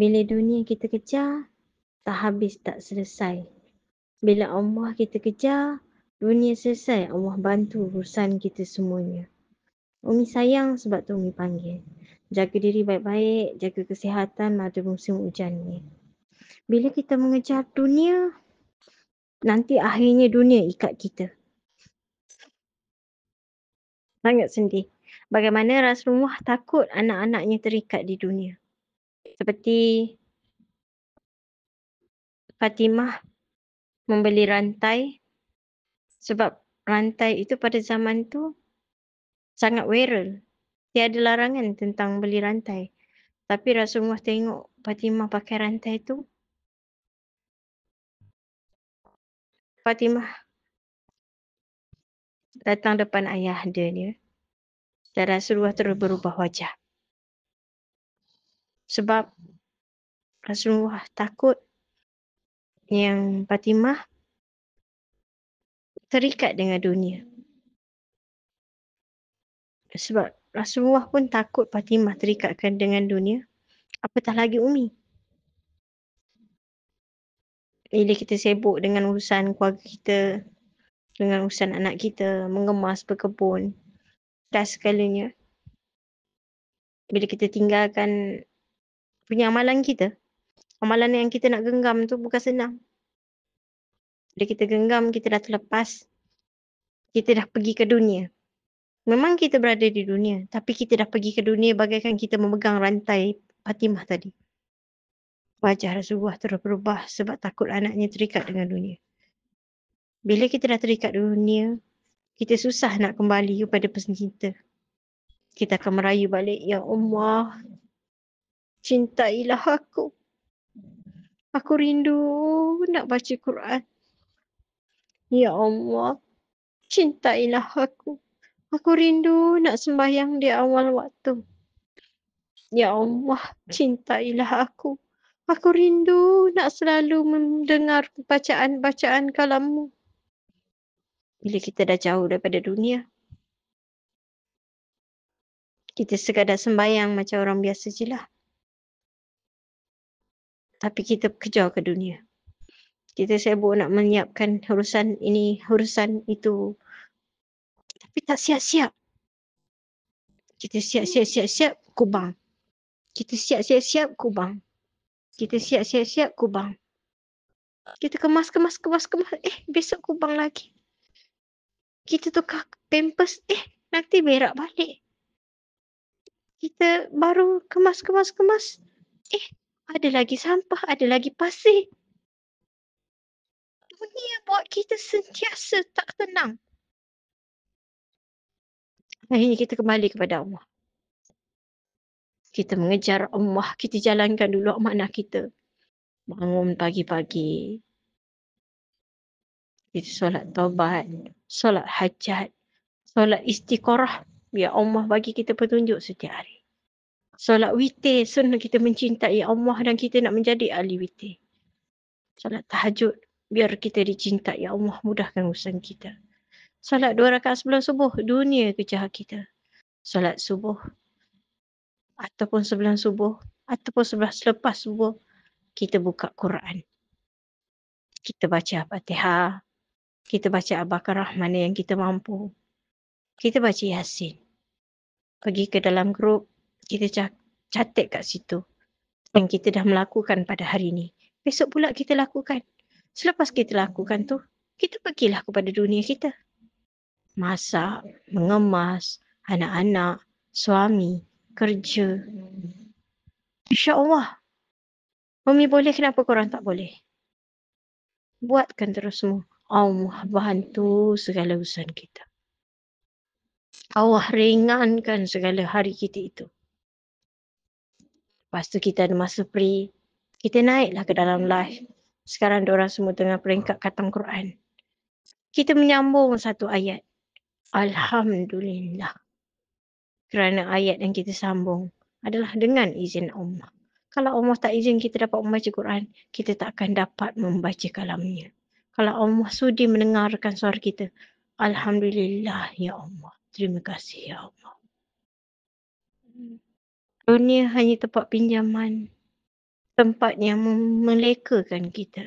Bila dunia kita kejar, tak habis tak selesai. Bila Allah kita kejar, dunia selesai. Allah bantu urusan kita semuanya. Umi sayang sebab tu Umi panggil. Jaga diri baik-baik, jaga kesihatan masa musim hujan ni. Bila kita mengejar dunia, nanti akhirnya dunia ikat kita. Sangat sedih. Bagaimana Rasulullah takut anak-anaknya terikat di dunia. Seperti Fatimah membeli rantai sebab rantai itu pada zaman tu sangat viral. Tiada larangan tentang beli rantai. Tapi Rasulullah tengok Fatimah pakai rantai tu. Fatimah datang depan ayah dia. Dan Rasulullah terus berubah wajah. Sebab Rasulullah takut yang Fatimah terikat dengan dunia. Sebab Rasulullah pun takut Fatimah terikatkan dengan dunia. Apatah lagi Umi. Bila kita sibuk dengan urusan keluarga kita, dengan urusan anak kita, mengemas, berkebun, dan segalanya. Bila kita tinggalkan punya amalan kita, amalan yang kita nak genggam tu bukan senang. Bila kita genggam, kita dah terlepas. Kita dah pergi ke dunia. Memang kita berada di dunia, tapi kita dah pergi ke dunia bagaikan kita memegang rantai Fatimah tadi. Wajah Rasulullah terus berubah sebab takut anaknya terikat dengan dunia. Bila kita dah terikat dunia, kita susah nak kembali kepada pencipta. Kita akan merayu balik, Ya Allah, cintailah aku. Aku rindu nak baca Quran. Ya Allah, cintailah aku. Aku rindu nak sembahyang di awal waktu. Ya Allah, cintailah aku. Aku rindu nak selalu mendengar bacaan-bacaan kalammu. Bila kita dah jauh daripada dunia, kita sekadar sembahyang macam orang biasa je lah. Tapi kita kejar ke dunia. Kita sibuk nak menyiapkan urusan ini, urusan itu. Tapi tak siap-siap. Kita siap-siap, kubang. Kita siap-siap, kubang. Kita siap-siap, kubang. Kita kemas. Besok kubang lagi. Kita tukar pampers, nanti berak balik. Kita baru kemas. Ada lagi sampah, ada lagi pasir. Dunia buat kita sentiasa tak tenang. Akhirnya kita kembali kepada Allah. Kita mengejar Allah, kita jalankan dulu amanah kita. Bangun pagi-pagi. Kita solat taubat, solat hajat, solat istiqarah. Ya Allah bagi kita petunjuk setiap hari. Solat witir, sunnah kita mencintai Allah dan kita nak menjadi ahli witir. Solat tahajud, biar kita dicintai Allah, mudahkan urusan kita. Solat 2 rakaat sebelum subuh, dunia kejar kita. Solat subuh, ataupun sebelum subuh, ataupun selepas subuh, kita buka Quran. Kita baca Fatihah, kita baca Al-Baqarah mana yang kita mampu. Kita baca Yasin. Pergi ke dalam grup, kita catat kat situ. Yang kita dah melakukan pada hari ini. Besok pula kita lakukan. Selepas kita lakukan tu, kita pergilah kepada dunia kita. Masak, mengemas, anak-anak, suami, kerja. InsyaAllah. Umi boleh, kenapa korang tak boleh? Buatkan terus semua. Allah bantu segala urusan kita. Allah ringankan segala hari kita itu. Lepas tu kita ada masa free. Kita naiklah ke dalam live. Sekarang diorang semua tengah peringkat khatam Quran. Kita menyambung satu ayat. Alhamdulillah. Kerana ayat yang kita sambung adalah dengan izin Allah. Kalau Allah tak izin kita dapat membaca Quran, kita tak akan dapat membaca kalamnya. Kalau Allah sudi mendengarkan suara kita, Alhamdulillah ya Allah. Terima kasih ya Allah. Dunia hanya tempat pinjaman. tempat yang melekakan kita,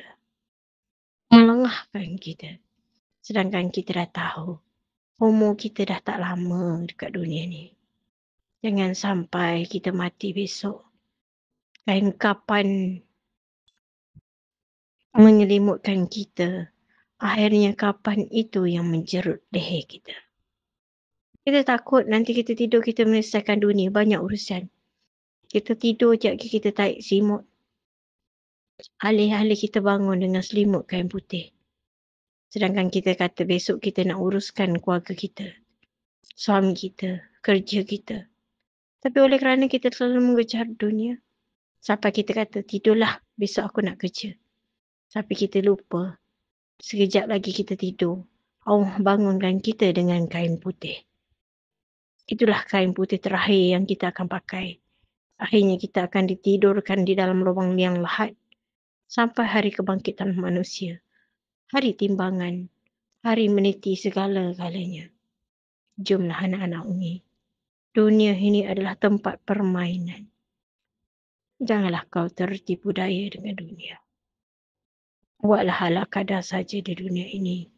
melengahkan kita. Sedangkan kita dah tahu, umur kita dah tak lama dekat dunia ni. Jangan sampai kita mati besok, kain kapan menyelimutkan kita. Akhirnya kapan itu yang menjerut leher kita. Kita takut nanti kita tidur, kita menyelesaikan dunia, banyak urusan. Kita tidur je kita tarik selimut. Alih-alih kita bangun dengan selimut kain putih. Sedangkan kita kata besok kita nak uruskan keluarga kita, suami kita, kerja kita. Tapi oleh kerana kita selalu mengejar dunia, sampai kita kata tidurlah, besok aku nak kerja. Tapi kita lupa, sekejap lagi kita tidur, Allah bangunkan kita dengan kain putih. Itulah kain putih terakhir yang kita akan pakai. Akhirnya kita akan ditidurkan di dalam lubang liang lahat sampai hari kebangkitan manusia. Hari timbangan, hari meniti segala-galanya. Jomlah anak-anak Umi. Dunia ini adalah tempat permainan. Janganlah kau tertipu daya dengan dunia. Buatlah ala kadar saja di dunia ini.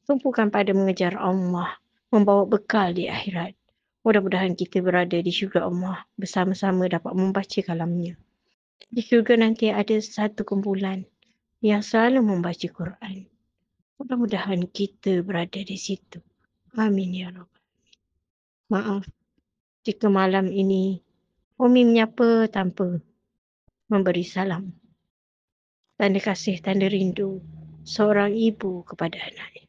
Tumpukan pada mengejar Allah, membawa bekal di akhirat. Mudah-mudahan kita berada di syurga Allah bersama-sama dapat membaca kalamnya. Di syurga nanti ada satu kumpulan yang selalu membaca Quran. Mudah-mudahan kita berada di situ. Amin ya Rabbal. Maaf jika malam ini Umi menyapa tanpa memberi salam. Tanda kasih, tanda rindu seorang ibu kepada anaknya.